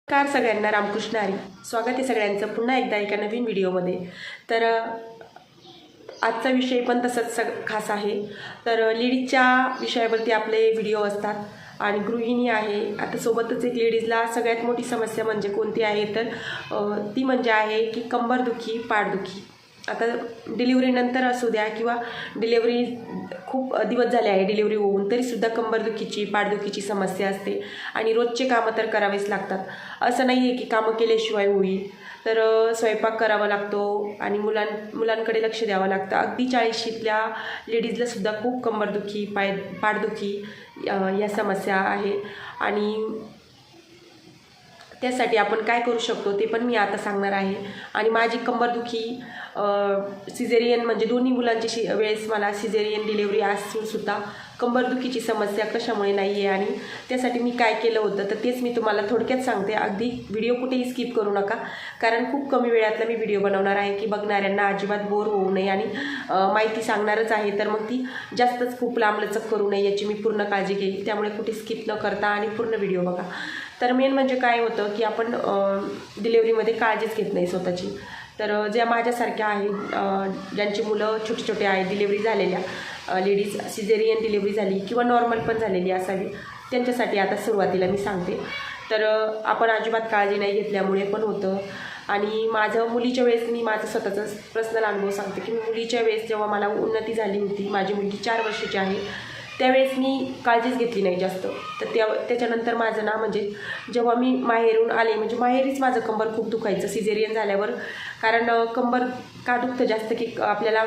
नमस्कार सगळ्यांना, रामकृष्ण हरी. स्वागत आहे सगळ्यांचं पुन्हा एकदा एका नवीन व्हिडिओमध्ये. तर आजचा विषय पण तसंच खास आहे. तर लेडीजच्या विषयावरती आपले व्हिडिओ असतात आणि गृहिणी आहे. आता सोबतच एक लेडीजला सगळ्यात मोठी समस्या म्हणजे कोणती आहे तर ती म्हणजे आहे की कंबरदुखी, पाठदुखी. आता डिलिव्हरीनंतर असू द्या किंवा डिलिव्हरी खूप दिवस झाले आहे डिलिव्हरी होऊन, तरीसुद्धा कंबरदुखीची, पाठदुखीची समस्या असते आणि रोजचे कामं तर करावेच लागतात. असं नाही आहे की कामं केल्याशिवाय होईल. तर स्वयंपाक करावा लागतो आणि मुलांकडे लक्ष द्यावं लागतं. अगदी 40शीतल्या लेडीजलासुद्धा खूप कंबरदुखी, पाठदुखी या समस्या आहे. आणि त्यासाठी आपण काय करू शकतो ते पण मी आता सांगणार आहे. आणि माझी कंबरदुखी सिझेरियन म्हणजे दोन्ही मुलांची वेळेस मला सिझेरियन डिलिव्हरी असूनसुद्धा कंबरदुखीची समस्या कशामुळे नाही आहे आणि त्यासाठी मी काय केलं होतं तर तेच मी तुम्हाला थोडक्यात सांगते. अगदी व्हिडिओ कुठेही स्किप करू नका, कारण खूप कमी वेळातला मी व्हिडिओ बनवणार आहे की बघणाऱ्यांना अजिबात बोर होऊ नये आणि माहिती सांगणारच आहे तर मग ती जास्तच खूप लांबलचक करू नये याची मी पूर्ण काळजी घेईल. त्यामुळे कुठे स्किप न करता आणि पूर्ण व्हिडिओ बघा. तर मेन म्हणजे काय होतं की आपण डिलेवरीमध्ये काळजीच घेत नाही स्वतःची. तर ज्या माझ्यासारख्या आहेत ज्यांची मुलं छोटे छोटे आहेत, डिलेवरी झालेल्या लेडीज, सिझेरियन डिलेवरी झाली किंवा नॉर्मल पण झालेली असावी, त्यांच्यासाठी आता सुरुवातीला मी सांगते. तर आपण अजिबात काळजी नाही घेतल्यामुळे पण होतं. आणि माझं मुलीच्या वेळेस मी माझं स्वतःचा पर्सनल अनुभव सांगते की मुलीच्या वेळेस जेव्हा मला उन्नती झाली होती, माझी मुलगी 4 वर्षाची आहे, त्यावेळेस मी काळजीच घेतली नाही जास्त. तर त्याच्यानंतर माझं ना म्हणजे जेव्हा मी माहेरून आले, म्हणजे माहेरीच माझं कंबर खूप दुखायचं सिझेरियन झाल्यावर. कारण कंबर का दुखतं जास्त की आपल्याला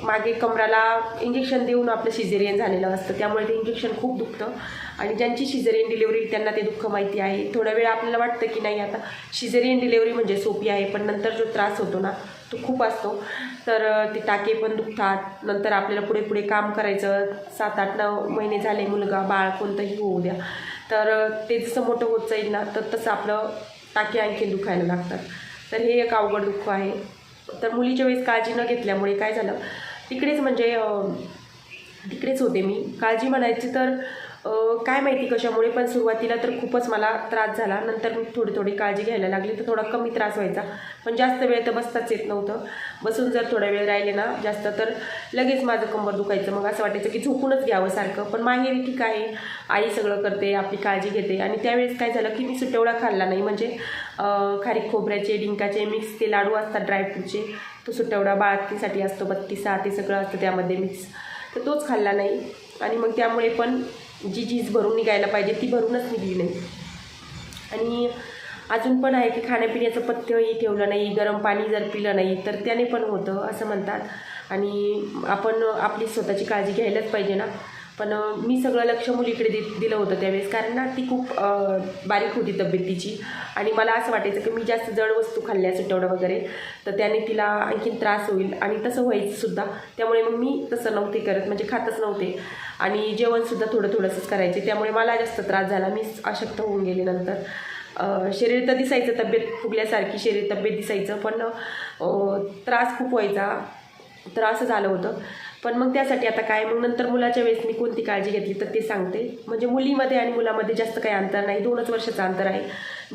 मागे कमराला इंजेक्शन देऊन आपलं सिझेरियन झालेलं असतं, त्यामुळे ते इंजेक्शन खूप दुखतं. आणि ज्यांची सिझेरियन डिलिव्हरी त्यांना ते दुःख माहिती आहे. थोड्या वेळ आपल्याला वाटतं की नाही आता सिझेरियन डिलिव्हरी म्हणजे सोपी आहे, पण नंतर जो त्रास होतो ना तो खूप असतो. तर ते टाके पण दुखतात. नंतर आपल्याला पुढे पुढे काम करायचं, 7-8-9 महिने झाले, मुलगा बाळ कोणतंही होऊ द्या, तर ते जसं मोठं होत जाईल ना तर तसं आपलं टाके आणखी दुखायला लागतात. तर हे एक अवघड दुःख आहे. तर मुलीच्या वेळेस काळजी न घेतल्यामुळे काय झालं, तिकडेच होते मी. काळजी म्हणायची तर काय माहिती कशामुळे, पण सुरुवातीला तर खूपच मला त्रास झाला. नंतर मी थोडी काळजी घ्यायला लागली तर थोडा कमी त्रास व्हायचा, पण जास्त वेळ तर बसताच येत नव्हतं. बसून जर थोडा वेळ राहिले ना जास्त तर लगेच माझं कंबर दुखायचं. मग असं वाटायचं की झोपूनच घ्यावं सारखं. पण माहेरी ठीक आहे, आई सगळं करते, आपली काळजी घेते. आणि त्यावेळेस काय झालं की मी सुटेवडा खाल्ला नाही, म्हणजे खारीक खोबऱ्याचे, डिंकाचे मिक्स ते लाडू असतात ड्रायफ्रूटचे, तो सुटेवडा बाळातीसाठी असतो, बत्तीसा ते सगळं असतं त्यामध्ये मिक्स, तर तोच खाल्ला नाही. आणि मग त्यामुळे पण जी झीज भरून निघायला पाहिजे ती भरूनच निघली नाही. आणि अजून पण आहे की खाण्यापिण्याचं पथ्यही ठेवलं नाही, गरम पाणी जर पिलं नाही तर त्याने पण होतं असं म्हणतात. आणि आपण आपली स्वतःची काळजी घ्यायलाच पाहिजे ना. पण मी सगळं लक्ष मुलीकडे दिलं होतं त्यावेळेस, कारण ना ती खूप बारीक होती तब्येतीची. आणि मला असं वाटायचं की मी जास्त जड वस्तू खाल्ल्या सुटवडं वगैरे तर त्याने तिला आणखीन त्रास होईल, आणि तसं व्हायचंसुद्धा. त्यामुळे मग मी तसं नव्हते करत, म्हणजे खातच नव्हते. आणि जेवणसुद्धा थोडंसंच करायचे, त्यामुळे मला जास्त त्रास झाला. मी अशक्त होऊन गेले. नंतर शरीर तर दिसायचं, तब्येत फुगल्यासारखी शरीर तब्येत दिसायचं, पण त्रास खूप व्हायचा. तर असं झालं होतं. पण मग त्यासाठी आता काय, मग नंतर मुलाच्या वेळेस मी कोणती काळजी घेतली तर ते सांगते. म्हणजे मुलीमध्ये आणि मुलामध्ये जास्त काही अंतर नाही, 2च वर्षाचं अंतर आहे.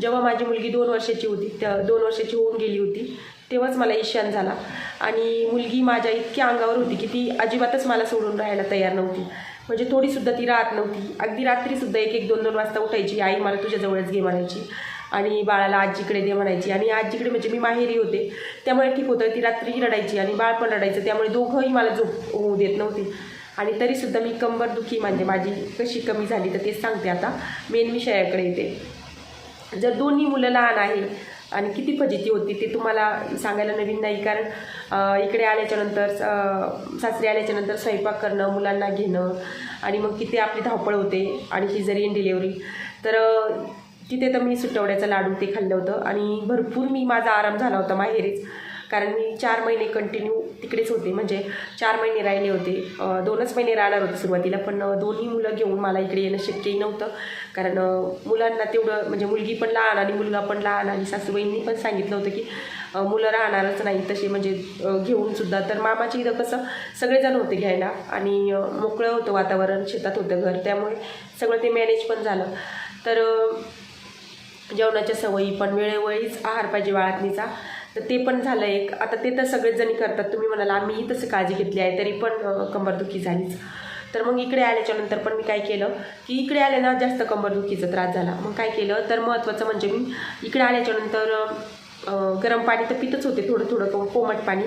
जेव्हा माझी मुलगी 2 वर्षाची होती, 2 वर्षाची होऊन गेली होती, तेव्हाच मला ईशान झाला. आणि मुलगी माझ्या इतक्या अंगावर होती की ती अजिबातच मला सोडून राहायला तयार नव्हती. म्हणजे थोडीसुद्धा ती राहत नव्हती. अगदी रात्रीसुद्धा 1-1, 2-2 वाजता उठायची, आई मला तुझ्याजवळच घे म्हणायची आणि बाळाला आजीकडे दे म्हणायची. आणि आजीकडे म्हणजे मी माहेरी होते त्यामुळे ठीक होतं, ती रात्रीही रडायची आणि बाळ पण रडायचं, त्यामुळे दोघंही मला झोप होऊ देत नव्हती. आणि तरीसुद्धा मी कंबरदुखी म्हणजे माझी कशी कमी झाली तर तेच सांगते. आता मेन विषयाकडे येते. जर दोन्ही मुलं लहान आहे आणि किती फजिती होती ते तुम्हाला सांगायला नवीन नाही, कारण इकडे आल्याच्यानंतर सासरी आल्याच्यानंतर स्वयंपाक करणं, मुलांना घेणं, आणि मग किती आपली धावपळ होते. आणि सिझेरियन डिलेवरी तर तिथे तर मी सुटवड्याचं लाडू ते खाल्लं होतं. आणि भरपूर माझा आराम झाला होता माहेरीच, कारण मी 4 महिने कंटिन्यू तिकडेच होते. म्हणजे 4 महिने राहिले होते, 2च महिने राहणार होते सुरुवातीला, पण दोन्ही मुलं घेऊन मला इकडे येणं शक्यही नव्हतं. कारण मुलांना तेवढं, म्हणजे मुलगी पण लहान आणि मुलगा पण लहान, आणि सासूबाईंनी पण सांगितलं होतं की मुलं राहणारच नाही तसे, म्हणजे घेऊनसुद्धा. तर मामाच्या इथं कसं सगळेजण होते घ्यायला आणि मोकळं होतं वातावरण, शेतात होतं घर, त्यामुळे सगळं ते मॅनेज पण झालं. तर जेवणाच्या सवयी पण वेळोवेळीच आहार पाहिजे बाळातनीचा, तर ते पण झालं एक. आता ते तर सगळेच जणी करतात, तुम्ही म्हणाल आम्हीही तसं काळजी घेतली आहे तरी पण कंबरदुखी झालीच. तर मग इकडे आल्याच्यानंतर पण मी काय केलं की इकडे आले ना जास्त कंबरदुखीचा त्रास झाला. मग काय केलं तर महत्त्वाचं म्हणजे मी इकडे आल्याच्यानंतर गरम पाणी तर पितच होते, थोडं थोडं कोमट पाणी.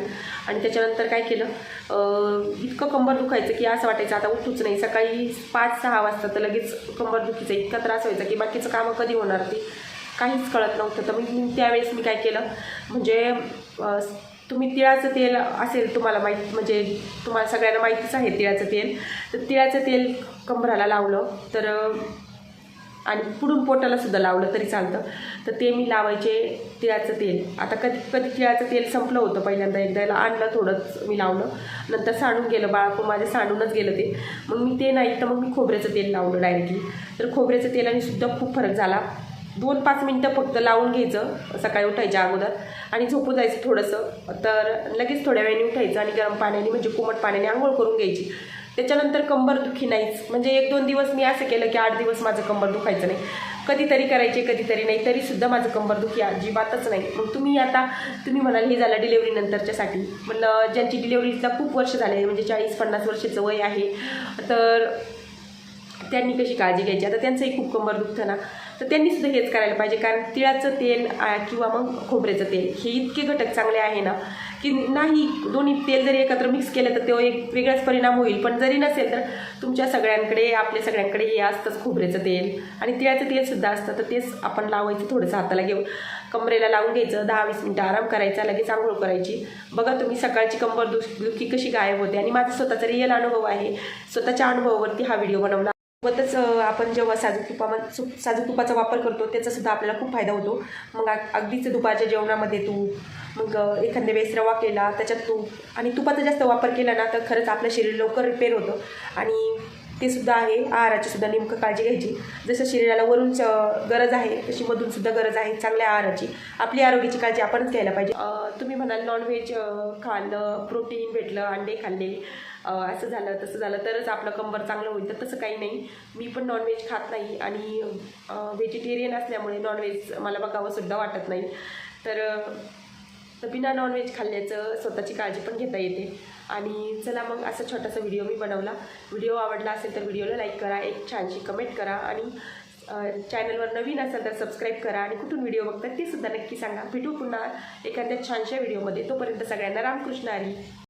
आणि त्याच्यानंतर काय केलं, इतकं कंबर दुखायचं की असं वाटायचं आता उठूच नाही. सकाळी 5-6 वाजता तर लगेच कंबरदुखीचा इतका त्रास व्हायचा की बाकीचं कामं कधी होणार ते काहीच कळत नव्हतं. तर मी त्यावेळेस मी काय केलं म्हणजे तुम्ही तिळाचं तेल असेल तुम्हाला माहीत, म्हणजे तुम्हाला सगळ्यांना माहितीच आहे तिळाचं तेल, तर तिळाचं तेल कंबराला लावलं तर आणि पुढून पोटाला सुद्धा लावलं तरी चालतं. तर ते मी लावायचे तिळाचं तेल. आता कधी कधी तिळाचं तेल संपलं होतं, पहिल्यांदा एकदा आणलं थोडंच मी लावलं, नंतर सांडून गेलं, बाळाकडून माझे सांडूनच गेलं ते. मग मी ते नाही तर मग मी खोबऱ्याचं तेल लावलं डायरेक्टली. तर खोबऱ्याचं तेलाने सुद्धा खूप फरक झाला. 2-5 मिनटं फक्त लावून घ्यायचं सकाळी उठायच्या अगोदर आणि झोपून जायचं थोडंसं. तर लगेच थोड्या वेळाने उठायचं आणि गरम पाण्याने म्हणजे कोमट पाण्याने आंघोळ करून घ्यायची. त्याच्यानंतर कंबरदुखी नाहीच. म्हणजे 1-2 दिवस मी असं केलं की 8 दिवस माझं कंबर दुखायचं नाही. कधीतरी करायचे कधीतरी नाही, तरीसुद्धा माझं कंबरदुखी अजिबातच नाही. मग तुम्ही म्हणाल हे झालं डिलेवरीनंतरच्यासाठी. म्हणलं ज्यांची डिलेवरीला खूप वर्ष झाले म्हणजे 40-50 वर्षाचं वय आहे तर त्यांनी कशी काळजी घ्यायची. आता त्यांचंही खूप कंबर दुखतं ना, तर त्यांनीसुद्धा हेच करायला पाहिजे. कारण तिळाचं तेल किंवा मग खोबऱ्याचं तेल हे इतके घटक चांगले आहे ना की नाही, दोन्ही तेल जरी एकत्र मिक्स केलं तर तो एक वेगळाच परिणाम होईल. पण जरी नसेल तर तुमच्या सगळ्यांकडे आपल्या सगळ्यांकडे हे असतंच खोबऱ्याचं तेल आणि तिळाचं तेलसुद्धा असतं. तर तेच आपण लावायचं थोडंसं हाताला घेऊन कमरेला लावून घ्यायचं, 10-20 मिनटं आराम करायचा, लगेच आंघोळ करायची. बघा तुम्ही सकाळची कंबर दुखी कशी गायब होते. आणि माझा स्वतःचा रिअल अनुभव आहे, स्वतःच्या अनुभवावरती हा व्हिडिओ बनवला. सोबतच आपण जेव्हा साजूक तुपाचा वापर करतो त्याचासुद्धा आपल्याला खूप फायदा होतो. मग अगदीच दुपारच्या जेवणामध्ये तूप, मग एखाद्या वेळेस रवा केला त्याच्यात तूप, आणि तुपाचा जास्त वापर केला ना तर खरंच आपलं शरीर लवकर रिपेअर होतं. आणि ते सुद्धा आहे, आहाराची सुद्धा नेमकं काळजी घ्यायची. जसं शरीराला वरून गरज आहे तशी मधूनसुद्धा गरज आहे चांगल्या आहाराची. आपली आरोग्याची काळजी आपणच घ्यायला पाहिजे. तुम्ही म्हणाल नॉनव्हेज खाल्लं, प्रोटीन भेटलं, अंडे खाल्ले, असं झालं तसं झालं तरच आपलं कंबर चांगलं होईल, तर तसं काही नाही. मी पण नॉनव्हेज खात नाही आणि व्हेजिटेरियन असल्यामुळे नॉनव्हेज मला बघावंसुद्धा वाटत नाही. तर बिना नॉनव्हेज खाल्ल्याचं स्वतःची काळजी पण घेता येते. आणि चला मग असा छोटासा व्हिडिओ मी बनवला. व्हिडिओ आवडला असेल तर व्हिडिओला लाईक करा, एक छानशी कमेंट करा आणि चॅनलवर नवीन असेल तर सबस्क्राईब करा. आणि कुठून व्हिडिओ बघतात ते सुद्धा नक्की सांगा. भेटू पुन्हा एखाद्या छानशा व्हिडिओमध्ये. तोपर्यंत सगळ्यांना रामकृष्ण हरी.